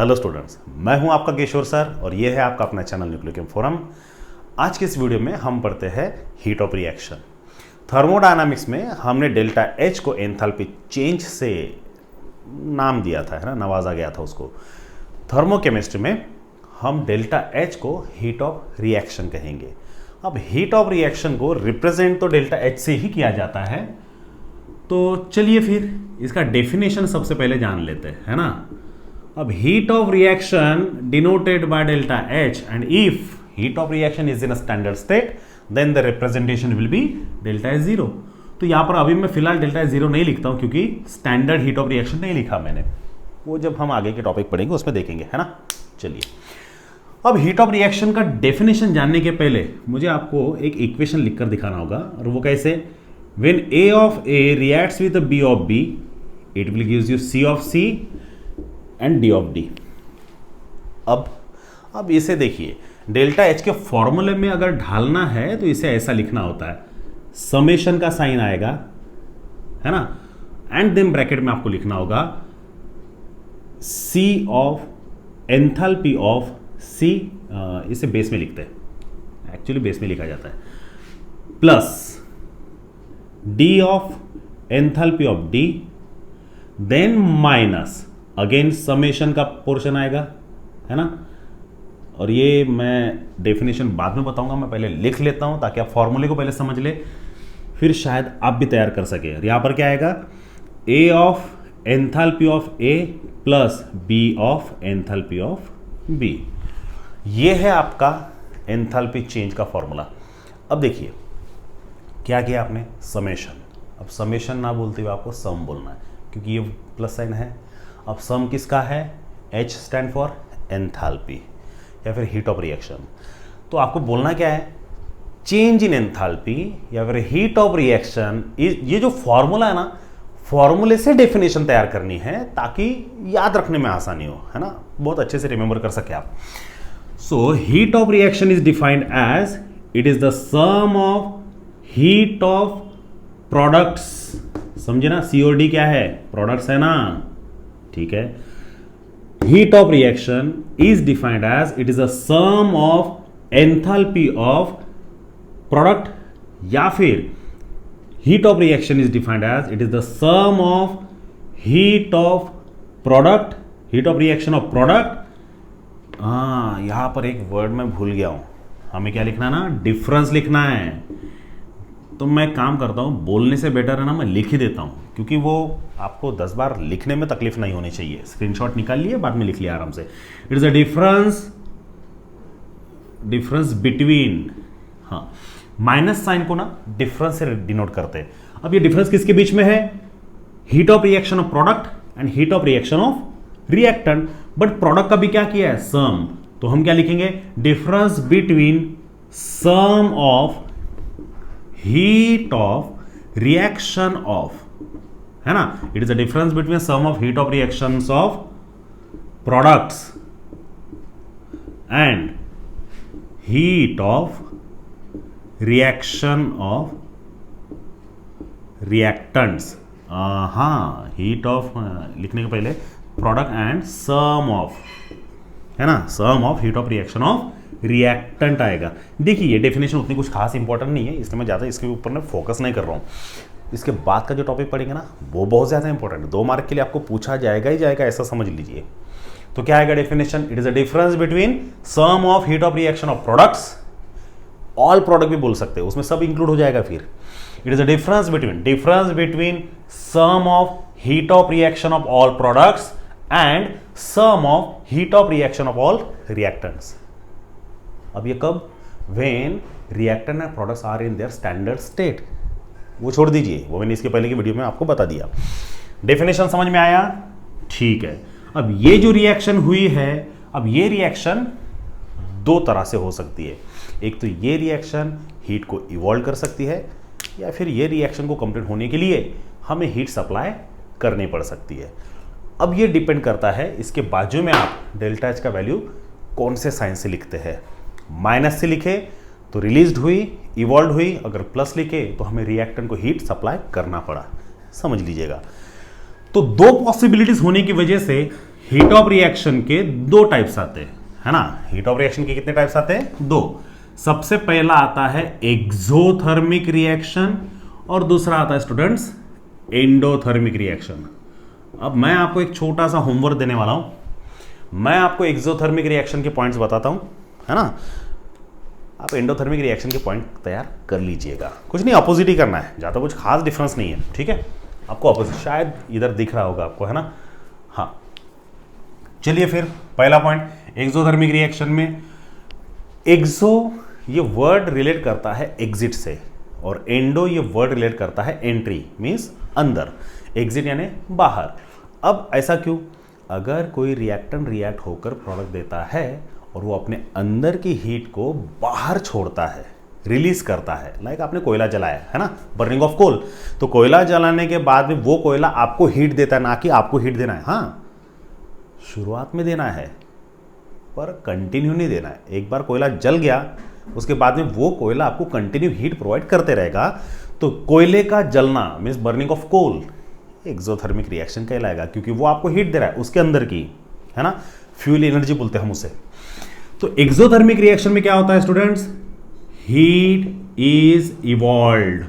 Hello students, मैं हूं आपका किशोर सर और ये है आपका अपना चैनल न्यूक्लियर फोरम। आज के इस वीडियो में हम पढ़ते हैं हीट ऑफ रिएक्शन। थर्मोडायनामिक्स में हमने डेल्टा एच को एंथैल्पी चेंज से नाम दिया था, है ना, नवाजा गया था उसको। थर्मोकेमिस्ट्री में हम डेल्टा एच को हीट ऑफ रिएक्शन कहेंगे। अब हीट ऑफ रिएक्शन को रिप्रेजेंट तो डेल्टा एच से ही किया जाता है, तो चलिए फिर इसका डेफिनेशन सबसे पहले जान लेते हैं, है ना। अब heat of reaction denoted by delta H and if heat of reaction is in a standard state then the representation will be delta H zero. तो यहां पर अभी मैं फिलहाल डेल्टा एच जीरो नहीं लिखता हूं क्योंकि स्टैंडर्ड हीट ऑफ रिएक्शन नहीं लिखा मैंने, वो जब हम आगे के टॉपिक पढ़ेंगे उसमें देखेंगे, है ना। चलिए, अब हीट ऑफ रिएक्शन का डेफिनेशन जानने के पहले मुझे आपको एक इक्वेशन लिखकर दिखाना होगा, और वो कैसे। When A of A reacts with B of B, it will gives you C of C and D of D। अब इसे देखिए, डेल्टा एच के फॉर्मूले में अगर ढालना है तो इसे ऐसा लिखना होता है, समेशन का साइन आएगा, है ना, एंड देन ब्रैकेट में आपको लिखना होगा C of enthalpy of C, इसे बेस में लिखते हैं, एक्चुअली बेस में लिखा जाता है, plus D of enthalpy of D, then minus again summation का पोर्शन आएगा, है ना। और ये मैं डेफिनेशन बाद में बताऊंगा, मैं पहले लिख लेता हूं ताकि आप फॉर्मूले को पहले समझ ले, फिर शायद आप भी तैयार कर सके। यहां पर क्या आएगा, A of enthalpy of A plus B of enthalpy of B। ये है आपका एंथैल्पी चेंज का फॉर्मूला। अब देखिए क्या किया आपने, समेशन। अब समेशन ना बोलते हुए आपको सम बोलना है क्योंकि ये प्लस साइन है। अब सम किसका है, H स्टैंड फॉर एंथैल्पी या फिर हीट ऑफ रिएक्शन। तो आपको बोलना क्या है, चेंज इन एंथैल्पी या फिर हीट ऑफ रिएक्शन। ये जो फॉर्मूला है ना, फॉर्मूले से डेफिनेशन तैयार करनी है ताकि याद रखने में आसानी हो, है ना, बहुत अच्छे से रिमेंबर कर सके आप। So heat of reaction is defined as it is the sum of heat of products. समझे ना, COD क्या है, प्रोडक्ट्स है ना, ठीक है। Heat of reaction is defined as it is a sum of enthalpy of product, या फिर heat of reaction is defined as it is the sum of heat of product, heat of reaction of product. यहां पर एक word मैं भूल गया हूं, हमें क्या लिखना है ना, डिफरेंस लिखना है। तो मैं काम करता हूं, बोलने से बेटर है ना मैं लिख ही देता हूं, क्योंकि वो आपको 10 बार लिखने में तकलीफ नहीं होनी चाहिए। स्क्रीनशॉट निकाल लिए, बाद में लिख लिया आराम से। It is a difference between, हाँ, माइनस साइन को ना डिफरेंस से डिनोट करते हैं। अब ये डिफरेंस किसके बीच में है, heat of reaction of product and heat of reaction of reactant. But product का भी क्या किया है, सम। तो हम क्या लिखेंगे, difference between sum of heat of reaction of, है ना, it is a difference between sum of heat of reactions of products and heat of reaction of reactants. हाँ, हीट ऑफ लिखने के पहले प्रोडक्ट एंड सम ऑफ, है ना, sum of heat of reaction of reactant आएगा। देखिए ये definition उतनी कुछ खास इंपॉर्टेंट नहीं है, इसलिए मैं ज़्यादा इसके ऊपर ना फोकस नहीं कर रहा हूँ। इसके बाद का जो टॉपिक पढ़ेंगे ना, वो बहुत ज़्यादा इंपॉर्टेंट है, 2 मार्क के लिए आपको पूछा जाएगा ही जाएगा, ऐसा समझ लीजिए। तो क्या आएगा definition, it is a difference between sum of heat of reaction of products, all product भी बोल सकते हैं, उसमें सब इंक्लूड हो जाएगा फिर। It is a difference between sum of heat of reaction of all products and sum of heat of reaction of all reactants. अब ये कब, when reactant and products are in their standard state. वो छोड़ दीजिए, वो मैंने इसके पहले की वीडियो में आपको बता दिया। डेफिनेशन समझ में आया, ठीक है। अब ये जो रिएक्शन हुई है, अब ये रिएक्शन 2 तरह से हो सकती है। एक तो ये रिएक्शन हीट को इवॉल्व कर सकती है, या फिर ये रिएक्शन को कंप्लीट होने के लिए हमें हीट सप्लाई करनी पड़ सकती है। अब ये डिपेंड करता है, इसके बाजू में आप डेल्टा एच का वैल्यू कौन से साइन से लिखते हैं। माइनस से लिखे तो रिलीज्ड हुई, इवॉल्व हुई, अगर प्लस लिखे तो हमें रिएक्टेंट को हीट सप्लाई करना पड़ा, समझ लीजिएगा। तो 2 पॉसिबिलिटीज होने की वजह से हीट ऑफ रिएक्शन के दो टाइप्स आते हैं, है ना। हीट ऑफ रिएक्शन के कितने टाइप्स आते हैं? दो। सबसे पहला आता है एक्सोथर्मिक रिएक्शन और दूसरा आता है स्टूडेंट्स एंडोथर्मिक रिएक्शन। अब मैं आपको एक छोटा सा होमवर्क देने वाला हूं। मैं आपको एक्सोथर्मिक रिएक्शन के पॉइंट्स बताता हूं, है ना। आप एंडोथर्मिक रिएक्शन के पॉइंट तैयार कर लीजिएगा। कुछ नहीं, अपोजिट ही करना है, ज़्यादा कुछ खास डिफरेंस नहीं है, ठीक है। आपको अपोजिट शायद इधर दिख रहा होगा आपको, है ना। हाँ, चलिए फिर पहला पॉइंट एक्सोथर्मिक रिएक्शन में एक्सो ये वर्ड रिलेट करता है एग्जिट से और एंडो ये वर्ड रिलेट करता है एंट्री, मींस अंदर, एग्जिट यानी बाहर। अब ऐसा क्यों? अगर कोई रिएक्टेंट रिएक्ट होकर प्रोडक्ट देता है और वो अपने अंदर की हीट को बाहर छोड़ता है, रिलीज करता है, लाइक आपने कोयला जलाया है ना, बर्निंग ऑफ कोल, तो कोयला जलाने के बाद में वो कोयला आपको हीट देता है, ना कि आपको हीट देना है। हाँ, शुरुआत में देना है पर कंटिन्यू नहीं देना है। एक बार कोयला जल गया उसके बाद में वो कोयला आपको कंटिन्यू हीट प्रोवाइड करते रहेगा, तो कोयले का जलना means burning of coal exothermic reaction कहलाएगा, क्योंकि वो आपको हीट दे रहा है उसके अंदर की, है ना, फ्यूल एनर्जी बोलते हैं हम उसे। तो एक्सोथर्मिक रिएक्शन में क्या होता है स्टूडेंट्स? हीट इज इवॉल्व्ड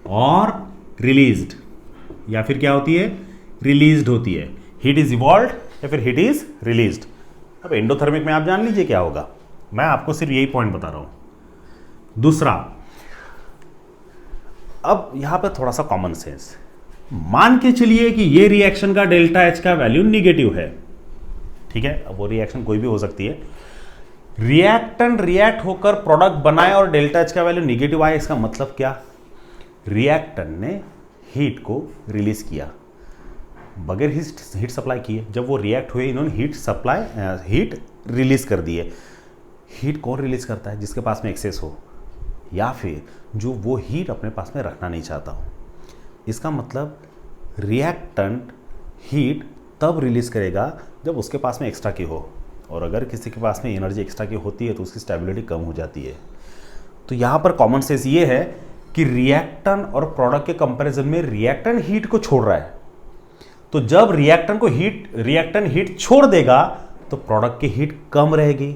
और रिलीज्ड, या फिर क्या होती है? रिलीज्ड होती है। हीट इज इवॉल्व्ड या फिर हीट इज रिलीज्ड। अब एंडोथर्मिक में आप जान लीजिए क्या होगा, मैं आपको सिर्फ यही पॉइंट बता रहा हूं। दूसरा, अब यहां पर थोड़ा सा कॉमन सेंस, मान के चलिए कि ये रिएक्शन का डेल्टा एच का वैल्यू निगेटिव है, ठीक है। अब वो रिएक्शन कोई भी हो सकती है। रिएक्टेंट रिएक्ट होकर प्रोडक्ट बनाए और डेल्टा एच का वैल्यू निगेटिव आया, इसका मतलब क्या? रिएक्टेंट ने हीट को रिलीज किया बगैर हीट सप्लाई किए। जब वो रिएक्ट हुए, इन्होंने हीट रिलीज कर दी है। हीट कौन रिलीज करता है? जिसके पास में एक्सेस हो या फिर जो वो हीट अपने पास में रखना नहीं चाहता हो। इसका मतलब रिएक्टेंट हीट तब रिलीज करेगा जब उसके पास में एक्स्ट्रा की हो, और अगर किसी के पास में एनर्जी एक्स्ट्रा की होती है तो उसकी स्टेबिलिटी कम हो जाती है। तो यहाँ पर कॉमन सेंस ये है कि रिएक्टेंट और प्रोडक्ट के कंपैरिजन में रिएक्टेंट हीट को छोड़ रहा है, तो जब रिएक्टेंट हीट छोड़ देगा तो प्रोडक्ट की हीट कम रहेगी,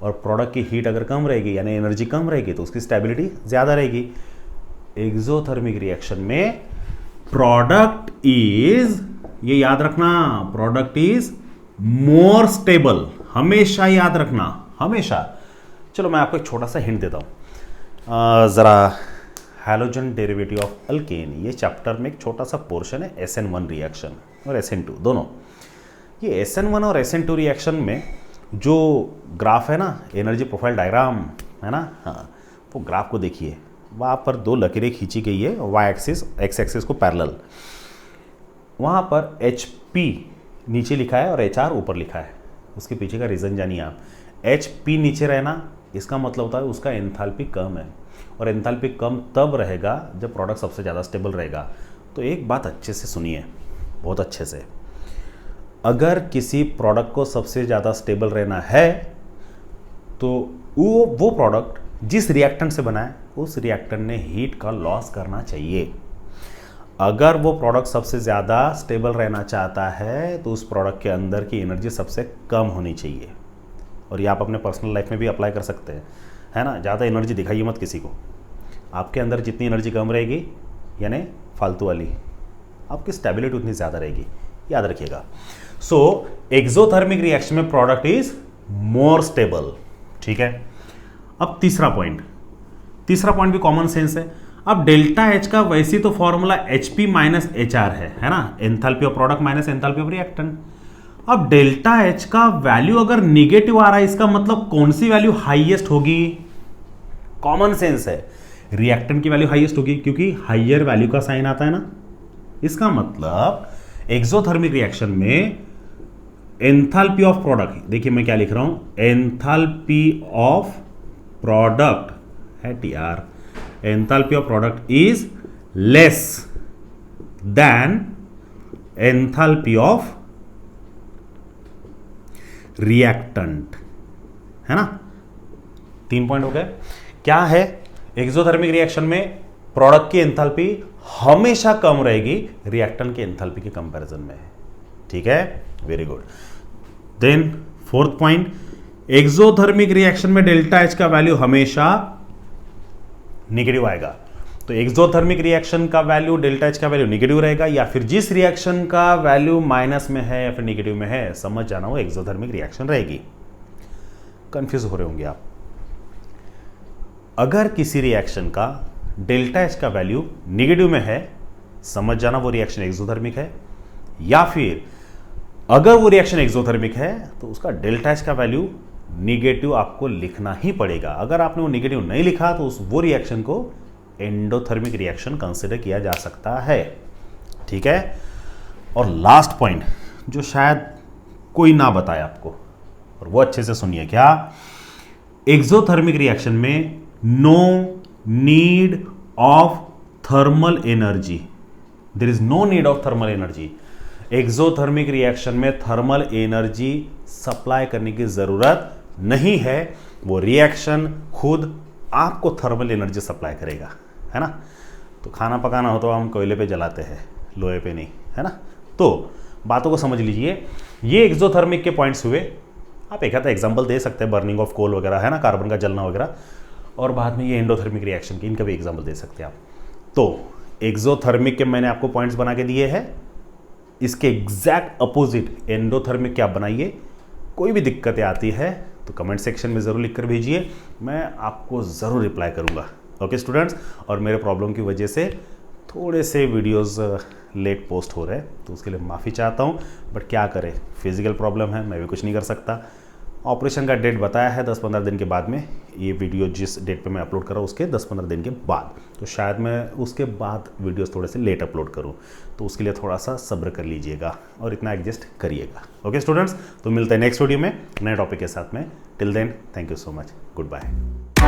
और प्रोडक्ट की हीट अगर कम रहेगी यानी एनर्जी कम रहेगी तो उसकी स्टेबिलिटी ज़्यादा रहेगी। एक्सोथर्मिक रिएक्शन में प्रोडक्ट इज, ये याद रखना, प्रोडक्ट इज मोर स्टेबल, हमेशा याद रखना, हमेशा। चलो मैं आपको एक छोटा सा हिंट देता हूँ ज़रा। हैलोजन डेरिवेटिव ऑफ अल्केन, ये चैप्टर में एक छोटा सा पोर्शन है, SN1 रिएक्शन और SN2 दोनों। ये SN1 और SN2 रिएक्शन में जो ग्राफ है ना, एनर्जी प्रोफाइल डायग्राम है ना, हाँ, वो ग्राफ को देखिए, वहाँ पर दो लकीरें खींची गई है, वाई एक्सिस एक्स एक्सिस को पैरेलल। वहाँ पर HP नीचे लिखा है और HR ऊपर लिखा है। उसके पीछे का रीज़न जानिए आप। HP नीचे रहना इसका मतलब होता है उसका एंथैल्पी कम है, और एंथैल्पी कम तब रहेगा जब प्रोडक्ट सबसे ज़्यादा स्टेबल रहेगा। तो एक बात अच्छे से सुनिए, बहुत अच्छे से, अगर किसी प्रोडक्ट को सबसे ज़्यादा स्टेबल रहना है तो वो प्रोडक्ट जिस रिएक्टेंट से बना है उस रिएक्टेंट ने हीट का लॉस करना चाहिए। अगर वो प्रोडक्ट सबसे ज़्यादा स्टेबल रहना चाहता है तो उस प्रोडक्ट के अंदर की एनर्जी सबसे कम होनी चाहिए। और ये आप अपने पर्सनल लाइफ में भी अप्लाई कर सकते हैं, है ना। ज़्यादा एनर्जी दिखाइए मत किसी को, आपके अंदर जितनी एनर्जी कम रहेगी यानी फालतू वाली, आपकी स्टेबिलिटी उतनी ज़्यादा रहेगी, याद रखिएगा। सो एक्सोथर्मिक रिएक्शन में प्रोडक्ट इज मोर स्टेबल, ठीक है। अब तीसरा पॉइंट भी कॉमन सेंस है। अब डेल्टा एच का वैसे तो फॉर्मूला HP माइनस HR है ना, enthalpy of product minus enthalpy of reactant. अब डेल्टा एच का वैल्यू अगर निगेटिव आ रहा है, इसका मतलब कौन सी वैल्यू हाईएस्ट होगी? कॉमन सेंस है, रिएक्टेंट की वैल्यू हाईएस्ट होगी, क्योंकि हाइयर वैल्यू का साइन आता है ना। इसका मतलब एक्सोथर्मिक रिएक्शन में एंथैल्पी ऑफ प्रोडक्ट, देखिए मैं क्या लिख रहा हूं, एंथैल्पी ऑफ प्रोडक्ट है TR, enthalpy of product is less than enthalpy of reactant, है ना। 3 पॉइंट हो गए। क्या है? एक्सोथर्मिक रिएक्शन में प्रोडक्ट की एंथैल्पी हमेशा कम रहेगी रिएक्टेंट के एंथैल्पी के कंपैरिजन में, ठीक है। Very good. Then fourth point, exothermic reaction में डेल्टा एच का वैल्यू हमेशा नेगेटिव आएगा। तो एक्सोथर्मिक रिएक्शन का वैल्यू, डेल्टा एच का वैल्यू नेगेटिव रहेगा, या फिर जिस रिएक्शन का वैल्यू माइनस में है या फिर नेगेटिव में है, समझ जाना वो एक्सोथर्मिक रिएक्शन रहेगी। कंफ्यूज हो रहे होंगे आप। अगर किसी रिएक्शन का डेल्टा एच का वैल्यू नेगेटिव में है, समझ जाना वो रिएक्शन एक्सोथर्मिक है, या फिर अगर वो रिएक्शन एक्सोथर्मिक है तो उसका डेल्टा एच का वैल्यू नेगेटिव आपको लिखना ही पड़ेगा। अगर आपने वो नेगेटिव नहीं लिखा तो वो रिएक्शन को एंडोथर्मिक रिएक्शन कंसिडर किया जा सकता है। ठीक है। और लास्ट पॉइंट जो शायद कोई ना बताए आपको, और वो अच्छे से सुनिए, क्या एक्सोथर्मिक रिएक्शन में no need of thermal energy, there is no need of thermal energy. Exothermic reaction में थर्मल एनर्जी सप्लाई करने की जरूरत नहीं है, वो रिएक्शन खुद आपको थर्मल एनर्जी सप्लाई करेगा, है ना। तो खाना पकाना हो तो हम कोयले पे जलाते हैं, लोहे पे नहीं, है ना। तो बातों को समझ लीजिए, ये एक्सोथर्मिक के पॉइंट्स हुए। आप एक आधा एग्जांपल दे सकते हैं, बर्निंग ऑफ कोल वगैरह, है ना, कार्बन का जलना वगैरह, और बाद में ये एंडोथर्मिक रिएक्शन की, इनका भी एग्जांपल दे सकते हैं आप। तो एक्सोथर्मिक के मैंने आपको पॉइंट्स बना के दिए हैं, इसके एग्जैक्ट अपोजिट एंडोथर्मिक के आप बनाइए। कोई भी दिक्कतें आती है तो कमेंट सेक्शन में ज़रूर लिख कर भेजिए, मैं आपको ज़रूर रिप्लाई करूँगा। ओके स्टूडेंट्स, और मेरे प्रॉब्लम की वजह से थोड़े से वीडियोस लेट पोस्ट हो रहे हैं, तो उसके लिए माफ़ी चाहता हूँ, बट क्या करें, फिजिकल प्रॉब्लम है, मैं भी कुछ नहीं कर सकता। ऑपरेशन का डेट बताया है 10-15 दिन के बाद में, ये वीडियो जिस डेट पे मैं अपलोड कर रहा हूँ उसके 10-15 दिन के बाद, तो शायद मैं उसके बाद वीडियोस थोड़े से लेट अपलोड करूँ, तो उसके लिए थोड़ा सा सब्र कर लीजिएगा और इतना एडजस्ट करिएगा। ओके स्टूडेंट्स, तो मिलते हैं नेक्स्ट वीडियो में नए टॉपिक के साथ में। Till then, thank you so much, good bye.